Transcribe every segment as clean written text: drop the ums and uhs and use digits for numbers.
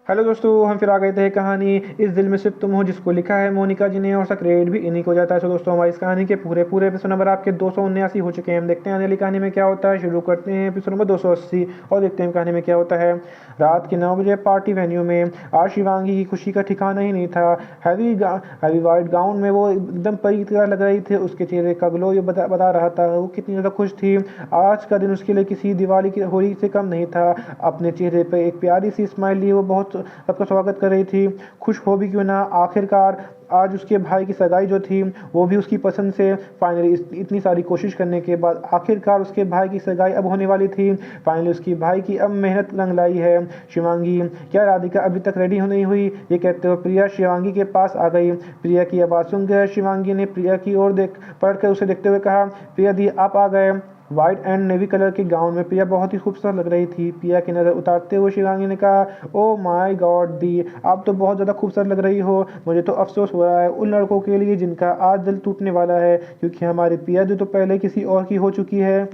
Hello दोस्तों, हम फिर आ गए थे कहानी इस दिल में सिर्फ तुम हो, जिसको लिखा है मोनिका जी ने और उसका क्रेडिट भी इन्हीं को जाता है। तो दोस्तों, हमारी इस कहानी के पूरे पूरे एपिसोड नंबर आपके 279 हो चुके हैं। हम देखते हैं आने वाली कहानी में क्या होता है। शुरू करते हैं एपिसोड नंबर 280 और देखते हैं कहानी में क्या होता है। रात के 9 बजे पार्टी वेन्यू में आज शिवांगी की खुशी का ठिकाना ही नहीं था। हैवी वाइट गाउन में वो एकदम परी की तरह लग रही थी। उसके चेहरे का ग्लो ये बता रहा था वो कितनी ज़्यादा खुश थी। आज का दिन उसके लिए किसी दिवाली की होली से कम नहीं था। अपने चेहरे पर एक प्यारी सी स्माइल लिए वो बहुत सबका स्वागत कर रही थी। खुश हो भी क्यों ना, आखिरकार आज उसके भाई की सगाई जो थी वो भी उसकी पसंद से फाइनली इतनी सारी कोशिश करने के बाद आखिरकार उसके भाई की सगाई अब होने वाली थी। फाइनली उसकी भाई की अब मेहनत रंग लाई है। शिवांगी, क्या राधिका अभी तक रेडी हो नहीं हुई? ये कहते हुए प्रिया शिवांगी के पास आ गई। प्रिया की आवाज़ सुनकर शिवांगी ने प्रिया की ओर देख पलट कर उसे देखते हुए कहा, प्रिया दी आप आ गए। व्हाइट एंड नेवी कलर के गाउन में प्रिया बहुत ही खूबसूरत लग रही थी। प्रिया की नज़र उतारते हुए शिवांगी ने कहा, ओ माय गॉड दी, आप तो बहुत ज़्यादा खूबसूरत लग रही हो। मुझे तो अफसोस हो रहा है उन लड़कों के लिए जिनका आज दिल टूटने वाला है, क्योंकि हमारी प्रिया दी तो पहले किसी और की हो चुकी है।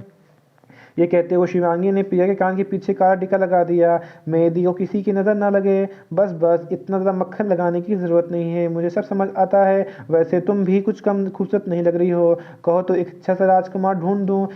ये कहते हुए शिवांगी ने प्रिया के कान के पीछे काला टीका लगा दिया। मेहंदी को किसी की नज़र ना लगे, बस बस इतना ज़्यादा मक्खन लगाने की ज़रूरत नहीं है। मुझे सब समझ आता है। वैसे तुम भी कुछ कम खूबसूरत नहीं लग रही हो। कहो तो एक अच्छा सा राजकुमार ढूंढ दूँ?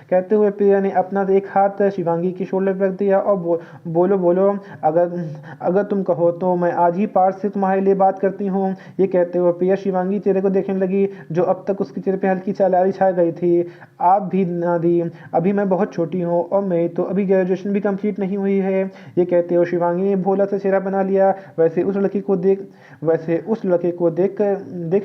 कहते हुए प्रिया ने अपना एक हाथ शिवांगी की शोल्डर पर रख दिया और बोलो बोलो, अगर अगर तुम कहो तो मैं आज ही पार्ट से तुम्हारे लिए बात करती हूँ। ये कहते हुए प्रिया शिवांगी चेहरे को देखने लगी, जो अब तक उसके चेहरे पे हल्की चालारी छा गई थी। आप भी ना दी, अभी मैं बहुत छोटी हूँ और मेरी तो अभी ग्रेजुएशन भी कंप्लीट नहीं हुई है। ये कहते हुए शिवांगी ने भोला सा चेहरा बना लिया। वैसे उस लड़के को देख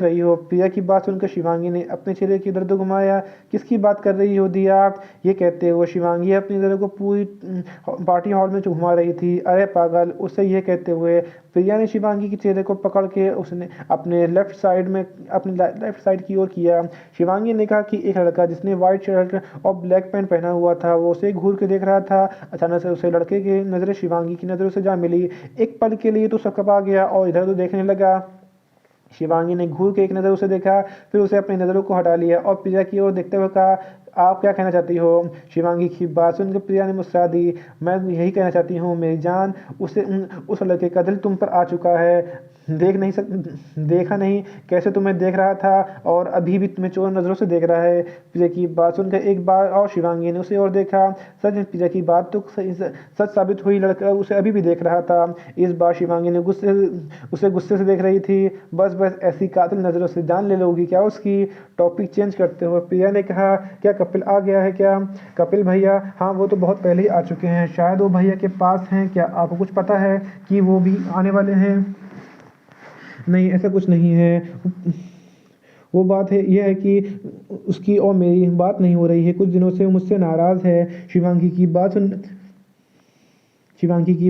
रही हो? प्रिया की बात सुनकर शिवांगी ने अपने चेहरे की दर्द घुमाया। किसकी बात कर रही हो दी आप? ये कहते हुए शिवांगी अपनी नज़रों को पूरी पार्टी हॉल में घुमा रही थी। अरे पागल, उसे यह कहते हुए प्रिया ने शिवांगी के चेहरे को पकड़ के उसने अपने लेफ्ट साइड की ओर किया। शिवांगी ने कहा कि एक लड़का जिसने व्हाइट शर्ट और ब्लैक पैंट पहना हुआ था वो उसे घूर के देख रहा था। अचानक से उसे लड़के की नज़रें शिवांगी की नज़रों से जा मिली। एक पल के लिए तो सकपा गया और इधर उधर देखने लगा। शिवांगी ने घूर के एक नज़र उसे देखा, फिर उसे अपनी नज़रों को हटा लिया और प्रिया की ओर देखते हुए कहा, आप क्या कहना चाहती हो? शिवांगी की बात सुनकर प्रिया ने मुस्कुरा दी। मैं यही कहना चाहती हूँ मेरी जान, उस लड़के का दिल तुम पर आ चुका है। देखा नहीं कैसे तुम्हें देख रहा था और अभी भी तुम्हें चोर नज़रों से देख रहा है। प्रिया की बात सुनकर एक बार और शिवांगी ने उसे और देखा। सच में प्रिया की बात तो सच साबित हुई, लड़का उसे अभी भी देख रहा था। इस बार शिवांगी ने उसे गुस्से से देख रही थी। बस बस ऐसी कातिल नज़रों से जान ले लोगी क्या उसकी? टॉपिक चेंज करते हुए प्रिया ने कहा, क्या कपिल आ गया है क्या? कपिल भैया? हाँ, वो तो बहुत पहले ही आ चुके हैं। शायद वो भैया के पास हैं। क्या आपको कुछ पता है कि वो भी आने वाले हैं? नहीं, ऐसा कुछ नहीं है। वो बात है यह है कि उसकी और मेरी बात नहीं हो रही है। कुछ दिनों से वो मुझसे नाराज़ है। शिवांगी की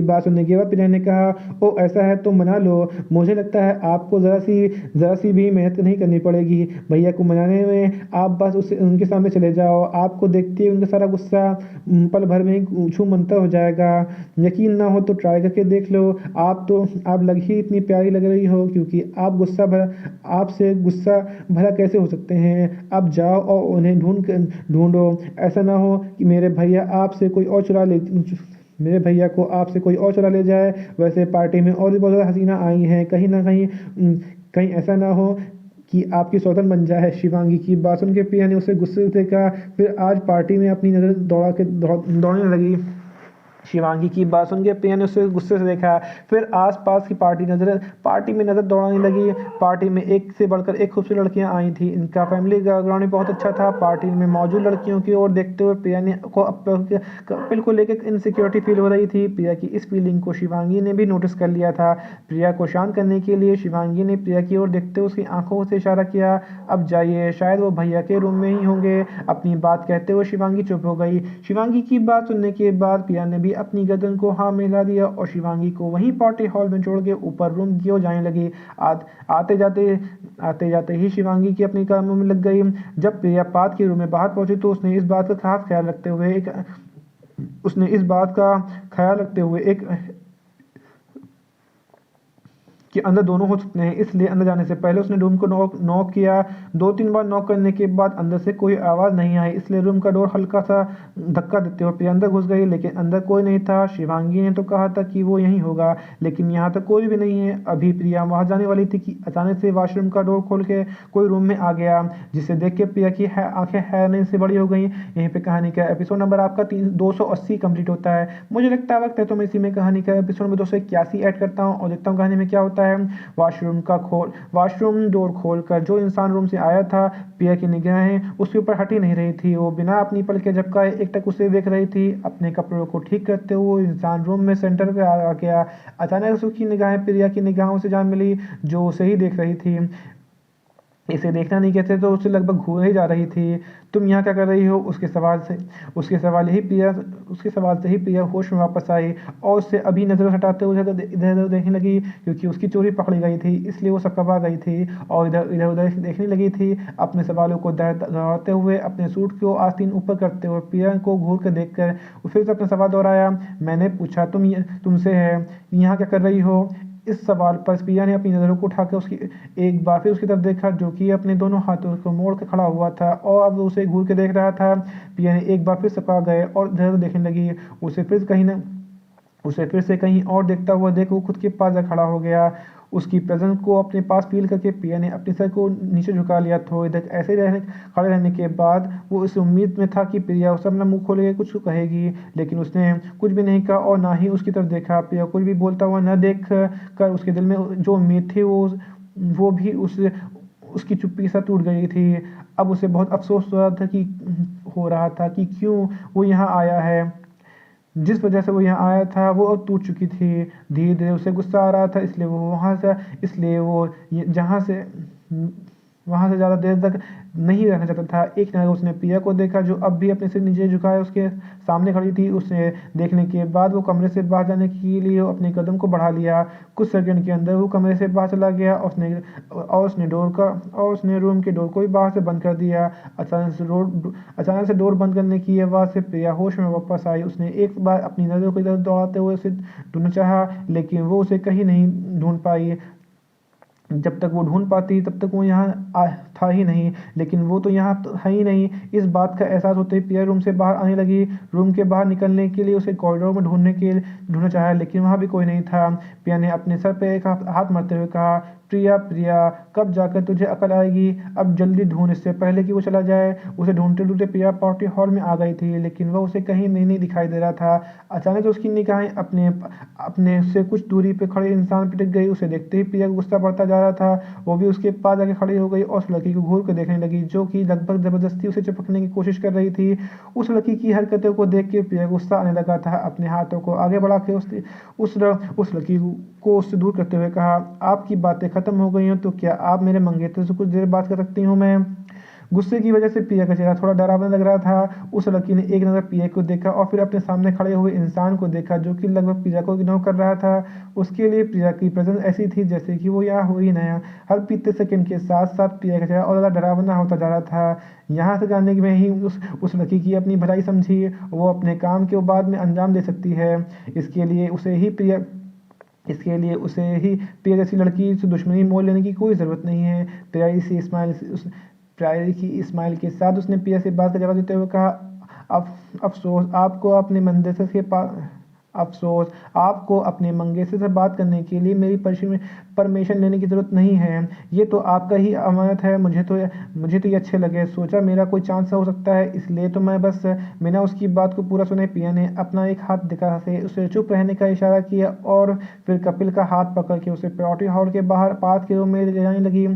बात सुनने के बाद प्रिया ने कहा, ओ ऐसा है तो मना लो। मुझे लगता है आपको ज़रा सी भी मेहनत नहीं करनी पड़ेगी भैया को मनाने में। आप बस उनके सामने चले जाओ, आपको देखते ही उनका सारा गुस्सा पल भर में ही छूमंतर हो जाएगा। यकीन ना हो तो ट्राई करके देख लो। आप लग ही इतनी प्यारी लग रही हो, क्योंकि आपसे गुस्सा भला कैसे हो सकते हैं? अब जाओ और उन्हें ढूंढो। ऐसा ना हो कि मेरे भैया को आपसे कोई और चुरा ले जाए। वैसे पार्टी में और भी बहुत ज़्यादा हसीना आई हैं, कहीं ना कहीं ऐसा ना हो कि आपकी सौतन बन जाए। शिवांगी की बात सुन के प्रिया ने उसे गुस्से से देखा, फिर आज पार्टी में अपनी नज़र दौड़ने लगी। शिवांगी की बात सुन के प्रिया ने उसे गुस्से से देखा, फिर आसपास की पार्टी में नजर दौड़ाने लगी। पार्टी में एक से बढ़कर एक खूबसूरत लड़कियां आई थी। इनका फैमिली बैकग्राउंड भी बहुत अच्छा था। पार्टी में मौजूद लड़कियों की ओर देखते हुए प्रिया ने को कपिल को लेकर इनसिक्योरिटी फील हो रही थी। प्रिया की इस फीलिंग को शिवांगी ने भी नोटिस कर लिया था। प्रिया को शांत करने के लिए शिवांगी ने प्रिया की ओर देखते हुए उसकी आंखों से इशारा किया, अब जाइए, शायद वो भैया के रूम में ही होंगे। अपनी बात कहते हुए शिवांगी चुप हो गई। शिवांगी की बात सुनने के बाद प्रिया ने भी अपनी गर्दन को हाँ मिला दिया और शिवांगी को वहीं पार्टी हॉल में छोड़ के ऊपर रूम की ओर जाने लगी। आते जाते ही शिवांगी की अपनी कामों में लग गई। जब प्रिया पात के रूम में बाहर पहुंची तो उसने इस बात का ख्याल रखते हुए एक कि अंदर दोनों हो सकते हैं, इसलिए अंदर जाने से पहले उसने रूम को नॉक नॉक किया। 2-3 बार नॉक करने के बाद अंदर से कोई आवाज़ नहीं आई, इसलिए रूम का डोर हल्का सा धक्का देते हुए प्रिया अंदर घुस गई, लेकिन अंदर कोई नहीं था। शिवांगी ने तो कहा था कि वो यहीं होगा, लेकिन यहाँ तक कोई भी नहीं है। अभी प्रिया वहाँ जाने वाली थी कि अचानक से वॉशरूम का डोर खोल के कोई रूम में आ गया, जिसे देख के प्रिया की आंखें हैरानी से बड़ी हो गई। यहीं पे कहानी का एपिसोड नंबर आपका 280 कंप्लीट होता है। मुझे लगता है वक्त है तो मैं इसी में कहानी का एपिसोड नंबर 281 ऐड करता हूँ और देखता हूँ कहानी में क्या होता है। वॉशरूम डोर खोलकर जो इंसान रूम से आया था, प्रिया की निगाहें उसके ऊपर हटी नहीं रही थी। वो बिना अपनी पलकें झपकाए एकटक उसे देख रही थी। अपने कपड़ों को ठीक करते हुए इंसान रूम में सेंटर पे आ गया। अचानक उसकी निगाहें प्रिया की निगाहों से जा मिली, जो उसे ही देख रही थी। इसे देखना नहीं कहते तो उससे लगभग घूर ही जा रही थी। तुम यहाँ क्या कर रही हो? उसके सवाल से ही प्रिया होश में वापस आई और उससे अभी नजर हटाते हुए इधर उधर देखने लगी, क्योंकि उसकी चोरी पकड़ी गई थी, इसलिए वो सकबा गई थी और इधर उधर देखने लगी थी। अपने सवालों को दोहराते हुए, अपने सूट को आस्तीन ऊपर करते हुए प्रिया को घूर कर देखकर फिर से अपना सवाल दोहराया। मैंने पूछा तुमसे है, यहाँ क्या कर रही हो? इस सवाल पर प्रिया ने अपनी नज़रों को उठाकर एक बार फिर उसकी तरफ देखा, जो कि अपने दोनों हाथों को मोड़ कर खड़ा हुआ था और अब उसे घूर के देख रहा था। प्रिया ने एक बार फिर सपा गए और इधर देखने लगी। उसे फिर से कहीं और देखता हुआ देख वो खुद के पास जा खड़ा हो गया। उसकी प्रेजेंस को अपने पास फील करके प्रिया ने अपने सर को नीचे झुका लिया। थोड़ी देर ऐसे खड़े रहने के बाद वो इस उम्मीद में था कि प्रिया उसे अपना मुंह खोले कुछ कहेगी, लेकिन उसने कुछ भी नहीं कहा और ना ही उसकी तरफ देखा। प्रिया कुछ भी बोलता हुआ न देख कर उसके दिल में जो उम्मीद थी वो भी उसकी चुप्पी सा टूट गई थी। अब उसे बहुत अफसोस हो रहा था कि क्यों वो यहाँ आया है। जिस वजह से वो यहाँ आया था वो अब टूट चुकी थी। धीरे धीरे उसे गुस्सा आ रहा था, इसलिए वो जहाँ से वहाँ से ज़्यादा देर तक नहीं रहना चाहता था। एक नज़र उसने प्रिया को देखा, जो अब भी अपने सिर नीचे झुकाए उसके सामने खड़ी थी। उसे देखने के बाद वो कमरे से बाहर जाने के लिए अपने कदम को बढ़ा लिया। कुछ सेकंड के अंदर वो कमरे से बाहर चला गया और उसने रूम के डोर को भी बाहर से बंद कर दिया। अचानक से डोर बंद करने की आवाज़ से प्रिया होश में वापस आई। उसने एक बार अपनी नज़र को इधर दौड़ाते हुए उसे ढूंढना चाहा, लेकिन वो उसे कहीं नहीं ढूंढ पाई। जब तक वो ढूंढ पाती तब तक वो यहाँ था ही नहीं, लेकिन वो तो यहाँ है ही नहीं। इस बात का एहसास होते ही प्रिया रूम से बाहर आने लगी। रूम के बाहर निकलने के लिए उसे कॉरिडोर में ढूंढना चाहा, लेकिन वहाँ भी कोई नहीं था। प्रिया ने अपने सर पे एक हाथ मारते हुए कहा, प्रिया कब जाकर तुझे अकल आएगी? अब जल्दी ढूंढ, इससे पहले कि वो चला जाए। उसे ढूंढते ढूंढते प्रिया पार्टी हॉल में आ गई थी, लेकिन वह उसे कहीं नहीं दिखाई दे रहा था। अचानक उसकी निगाहें अपने से कुछ दूरी पे खड़े इंसान पर टिक गई। उसे देखते ही प्रिया को गुस्सा बढ़ता जा रहा था। वो भी उसके पास जाके खड़ी हो गई और उस लड़की को घूर कर देखने लगी, जो कि लगभग जबरदस्ती उसे चिपकने की कोशिश कर रही थी। उस लड़की की हरकतों को देख के प्रिया को गुस्सा आने लगा था। अपने हाथों को आगे बढ़ा के उस लड़की को उससे दूर करते हुए कहा, आपकी बातें खत्म हो गई हो तो क्या आप मेरे मंगेतर से कुछ देर बात कर सकती हूँ मैं? गुस्से की वजह से प्रिया का चेहरा थोड़ा डरावना लग रहा था। उस लड़की ने एक नज़र प्रिया को देखा और फिर अपने सामने खड़े हुए इंसान को देखा, जो कि लगभग प्रिया को इग्नोर कर रहा था। उसके लिए प्रिया की प्रेजेंस ऐसी थी जैसे कि वो यहाँ हो ही नया। हर बीतते सेकंड के साथ साथ प्रिया का चेहरा और ज़्यादा डरावना होता जा रहा था। यहाँ से जाने में ही उस लड़की की अपनी भलाई समझी। वो अपने काम के बाद में अंजाम दे सकती है। इसके लिए उसे ही प्रिया जैसी लड़की से दुश्मनी मोल लेने की कोई ज़रूरत नहीं है। प्यारी की स्माइल के साथ उसने प्रिया से बात का जवाब देते हुए कहा, अफसोस आपको अपने मंगेतर से बात करने के लिए मेरी परमिशन लेने की ज़रूरत नहीं है। ये तो आपका ही अमानत है। मुझे तो ये अच्छे लगे, सोचा मेरा कोई चांस हो सकता है, इसलिए तो मैं बस बिना उसकी बात को पूरा सुने प्रिया ने अपना एक हाथ दिखा से उसे चुप रहने का इशारा किया और फिर कपिल का हाथ पकड़ के उसे पार्टी हॉल के बाहर पार्थ के रूम में ले जाने लगी।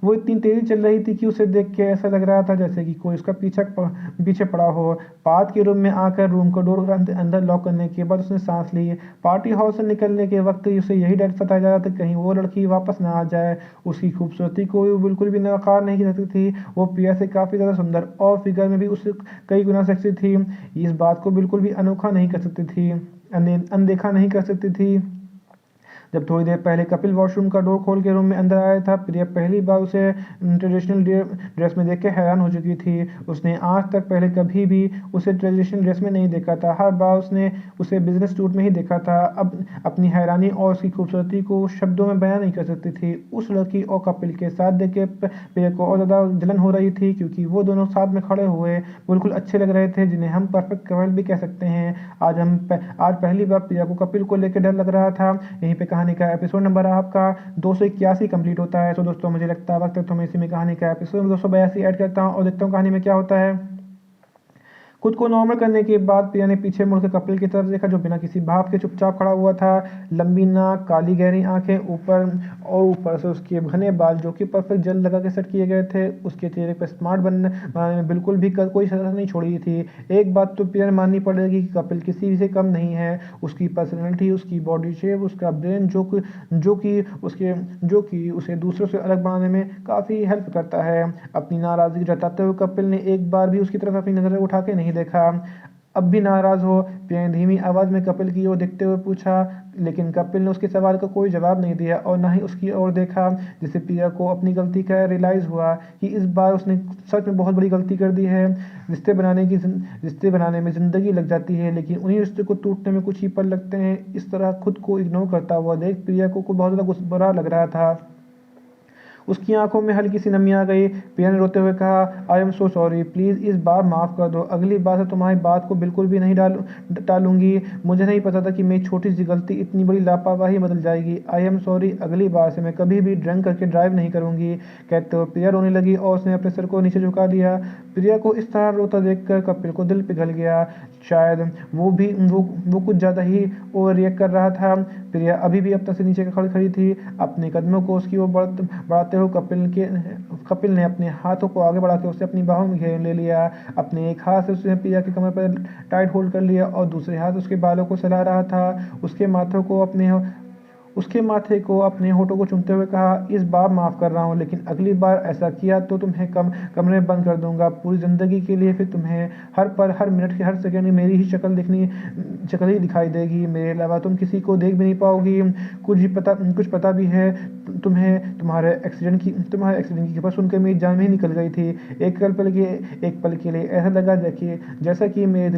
वो इतनी तेजी चल रही थी कि उसे देख के ऐसा लग रहा था जैसे कि कोई उसका पीछे पड़ा हो। पार्थ के रूम में आकर रूम को डोर अंदर लॉक करने के बाद उसने सांस ली। पार्टी हॉल से निकलने के वक्त उसे यही डर सताया जा रहा था कहीं वो लड़की वापस ना आ जाए। उसकी खूबसूरती को बिल्कुल भी नकार नहीं कर सकती थी। वो प्रिया से काफ़ी ज़्यादा सुंदर और फिगर में भी उससे कई गुना सेक्सी थी। इस बात को बिल्कुल भी अनदेखा नहीं कर सकती थी। जब थोड़ी देर पहले कपिल वॉशरूम का डोर खोल के रूम में अंदर आया था, प्रिया पहली बार उसे ट्रेडिशनल ड्रेस में देख के हैरान हो चुकी थी। उसने आज तक पहले कभी भी उसे ट्रेडिशनल ड्रेस में नहीं देखा था, हर बार उसने उसे बिजनेस सूट में ही देखा था। अब अपनी हैरानी और उसकी खूबसूरती को शब्दों में बयान नहीं कर सकती थी। उस लड़की और कपिल के साथ देख के प्रिया को और ज़्यादा जलन हो रही थी, क्योंकि वो दोनों साथ में खड़े हुए बिल्कुल अच्छे लग रहे थे, जिन्हें हम परफेक्ट कपल भी कह सकते हैं। आज पहली बार प्रिया को कपिल को लेकर डर लग रहा था। यहीं पे कहानी का एपिसोड नंबर आपका 281 कंप्लीट होता है। तो दोस्तों मुझे लगता है वक्त है तो मैं इसी में कहानी का एपिसोड 282 ऐड करता हूँ और देखता हूँ कहानी में क्या होता है। खुद को नॉर्मल करने के बाद प्रिया ने पीछे मुड़कर कपिल की तरफ देखा, जो बिना किसी भाव के चुपचाप खड़ा हुआ था। लंबी नाक, काली गहरी आंखें, ऊपर से उसके घने बाल जो कि परफेक्ट जेल लगा के सेट किए गए थे। उसके चेहरे पर स्मार्ट बनाने में बिल्कुल भी कोई कसर नहीं छोड़ी थी। एक बात तो प्रिया ने माननी पड़ेगी कि कपिल किसी से कम नहीं है। उसकी पर्सनैलिटी, उसकी बॉडी शेप, उसका ब्रेन जो कि उसे दूसरों से अलग बनाने में काफ़ी हेल्प करता है। अपनी नाराज़गी जताते हुए कपिल ने एक बार भी उसकी तरफ अपनी नज़रें उठा के नहीं देखा। अब भी नाराज हो, प्रिया ने धीमी आवाज में कपिल की ओर देखते हुए पूछा, लेकिन कपिल ने उसके सवाल का कोई जवाब नहीं दिया और ना ही उसकी ओर देखा। जिससे प्रिया को अपनी गलती का रियलाइज़ हुआ कि इस बार उसने सच में बहुत बड़ी गलती कर दी है। रिश्ते बनाने में ज़िंदगी लग जाती है, लेकिन उन्हीं रिश्ते को टूटने में कुछ ही पल लगते हैं। इस तरह खुद को इग्नोर करता हुआ देख प्रिया को बहुत ज़्यादा बुरा लग रहा था। उसकी आंखों में हल्की सी नमी आ गई। प्रिया ने रोते हुए कहा, I am so sorry, please इस बार माफ़ कर दो। अगली बार से तुम्हारी बात को बिल्कुल भी नहीं टालूंगी। मुझे नहीं पता था कि मेरी छोटी सी गलती इतनी बड़ी लापरवाही बदल जाएगी। आई एम सॉरी, अगली बार से मैं कभी भी ड्रिंक करके ड्राइव नहीं करूंगी। कहते हुए प्रिया रोने लगी और उसने अपने सर को नीचे झुका लिया। प्रिया को इस तरह रोता देखकर कपिल को दिल पिघल गया। शायद वो कुछ ज़्यादा ही ओवर रिएक्ट कर रहा था। प्रिया अभी भी अपने से नीचे खड़ी थी। अपने कदमों को उसकी ओर बढ़ाते हुए कपिल ने अपने हाथों को आगे बढ़ा के उसे अपनी बाहों में घेर ले लिया। अपने एक हाथ से उसने प्रिया के कमर पर टाइट होल्ड कर लिया और दूसरे हाथ उसके बालों को सहला रहा था। उसके माथे को अपने होठों को चूमते हुए कहा, इस बार माफ़ कर रहा हूँ, लेकिन अगली बार ऐसा किया तो तुम्हें कमरे में बंद कर दूंगा पूरी ज़िंदगी के लिए। फिर तुम्हें हर पल, हर मिनट के हर सेकंड मेरी ही शक्ल ही दिखाई देगी। मेरे अलावा तुम किसी को देख भी नहीं पाओगी। कुछ पता भी है तुम्हें। तुम्हारे एक्सीडेंट की खबर सुनकर मेरी जान में ही निकल गई थी। एक पल के लिए ऐसा लगा जैसा कि मेरे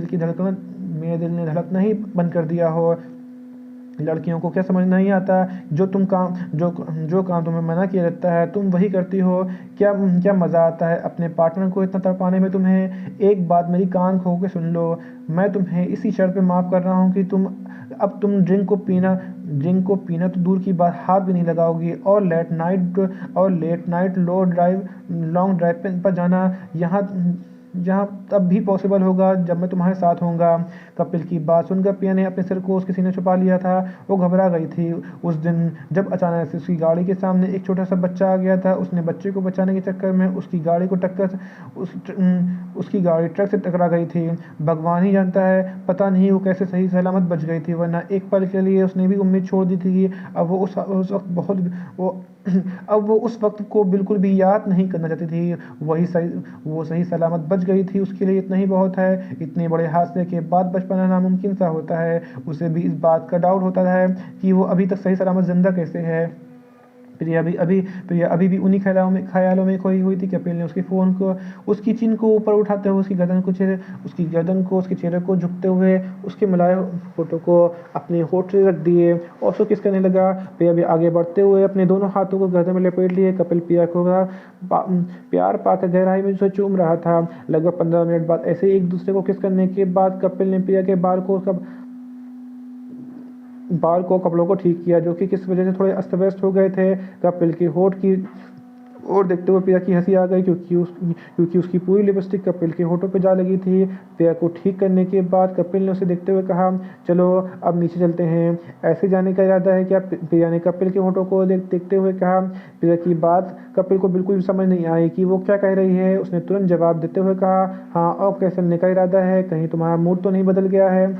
दिल ने धड़कना ही बंद कर दिया हो। लड़कियों को क्या समझ नहीं आता, जो काम तुम्हें मना किया जाता है तुम वही करती हो। क्या मज़ा आता है अपने पार्टनर को इतना तड़पाने में तुम्हें। एक बात मेरी कान खोल के सुन लो, मैं तुम्हें इसी शर्त पे माफ़ कर रहा हूँ कि तुम ड्रिंक को पीना तो दूर की बात, हाथ भी नहीं लगाओगी। और लेट नाइट लॉन्ग ड्राइव पर जाना जहाँ तब भी पॉसिबल होगा जब मैं तुम्हारे साथ होऊंगा। कपिल की बात सुनकर प्रिया ने अपने सिर को उसके सीने छुपा लिया था। वो घबरा गई थी उस दिन जब अचानक से उसकी गाड़ी के सामने एक छोटा सा बच्चा आ गया था। उसने बच्चे को बचाने के चक्कर में उसकी गाड़ी ट्रक से टकरा गई थी। भगवान ही जानता है, पता नहीं वो कैसे सही सलामत बच गई थी, वरना एक पल के लिए उसने भी उम्मीद छोड़ दी थी कि अब वो उस वक्त को बिल्कुल भी याद नहीं करना चाहती थी। वो सही सलामत बच गई थी, उसके लिए इतना ही बहुत है। इतने बड़े हादसे के बाद बच पाना नामुमकिन सा होता है। उसे भी इस बात का डाउट होता है कि वो अभी तक सही सलामत जिंदा कैसे है। प्रिया अभी भी उन्हीं ख्यालों में खोई हुई थी। कपिल ने उसकी चिन को ऊपर उठाते हुए उसके चेहरे को झुकते हुए उसके मुलायम होठों को अपने होठ से रख दिए और उसको किस करने लगा। प्रिया भी आगे बढ़ते हुए अपने दोनों हाथों को गर्दन में लपेट लिए। कपिल प्रिया को प्यार पाकर गहराई में उसे चूम रहा था। लगभग 15 मिनट बाद ऐसे एक दूसरे को किस करने के बाद कपिल ने प्रिया के बाल को कपड़ों को ठीक किया, जो कि किस वजह से थोड़े अस्त व्यस्त हो गए थे। कपिल की होठ की और देखते हुए प्रिया की हंसी आ गई, क्योंकि उसकी पूरी लिपस्टिक कपिल के होठों पे जा लगी थी। प्रिया को ठीक करने के बाद कपिल ने उसे देखते हुए कहा, चलो अब नीचे चलते हैं। ऐसे जाने का इरादा है क्या? प्रिया ने कपिल के होठों को देखते हुए कहा। प्रिया की बात कपिल को बिल्कुल भी समझ नहीं आई कि वो क्या कह रही है। उसने तुरंत जवाब देते हुए कहा, हाँ, और कैसे चलने का इरादा है? कहीं तुम्हारा मूड तो नहीं बदल गया है?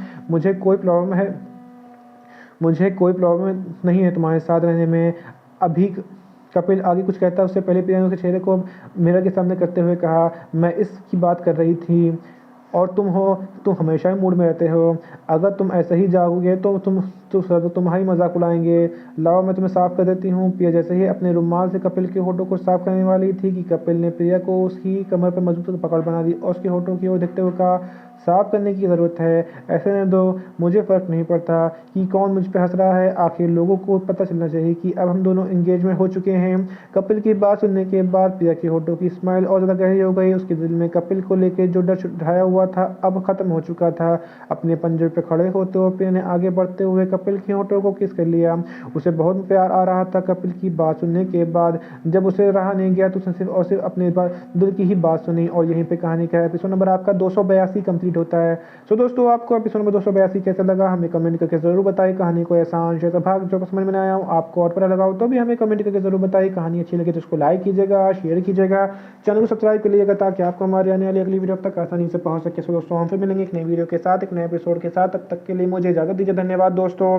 मुझे कोई प्रॉब्लम नहीं है तुम्हारे साथ रहने में। अभी कपिल आगे कुछ कहता उससे पहले प्रिया ने उसके चेहरे को मिरर के सामने करते हुए कहा, मैं इसकी बात कर रही थी। और तुम हमेशा ही मूड में रहते हो। अगर तुम ऐसे ही जाओगे तो सब तुम्हारी मजाक उड़ाएंगे। लाओ मैं तुम्हें साफ कर देती हूँ। प्रिया जैसे ही अपने रुमाल से कपिल के होठों को साफ करने वाली थी कि कपिल ने प्रिया को उसकी कमर पर मजबूत पकड़ बना दी और उसके होठों की ओर देखते हुए कहा, साफ करने की ज़रूरत है, ऐसे रहने दो, मुझे फ़र्क नहीं पड़ता कि कौन मुझ पे हंस रहा है, आखिर लोगों को पता चलना चाहिए कि अब हम दोनों एंगेजमेंट हो चुके हैं। कपिल की बात सुनने के बाद प्रिया के होठों की स्माइल और ज़्यादा गहरी हो गई। उसके दिल में कपिल को लेकर जो डर ढाया हुआ था अब खत्म हो चुका था। अपने पंजों पे खड़े होते हुए प्रिया ने आगे बढ़ते हुए कपिल के होठों को किस कर लिया। उसे बहुत प्यार आ रहा था कपिल की बात सुनने के बाद। जब उसे रहा नहीं गया तो उसने सिर्फ और सिर्फ अपने दिल की ही बात सुनी। और यहीं पे कहानी का एपिसोड नंबर आपका 282 कंप्लीट होता है। सो दोस्तों, आपको एपिसोड नंबर 282 कैसा लगा हमें कमेंट करके जरूर बताइए। कहानी को ऐसा आंशिक भाग जो समझ में नहीं आया हो आपको और पता लगा हो तो भी हमें कमेंट करके जरूर बताइए। कहानी अच्छी लगे तो उसको लाइक कीजिएगा, शेयर कीजिएगा, चैनल को सब्सक्राइब कर लीजिएगा ताकि आपको हमारी आने वाली अगली वीडियो अब तक आसानी से पहुंच सके। सो दोस्तों, हम फिर मिलेंगे एक नई वीडियो के साथ, एक नए एपिसोड के साथ। तब तक के लिए मुझे इजाजत दीजिए। धन्यवाद दोस्तों।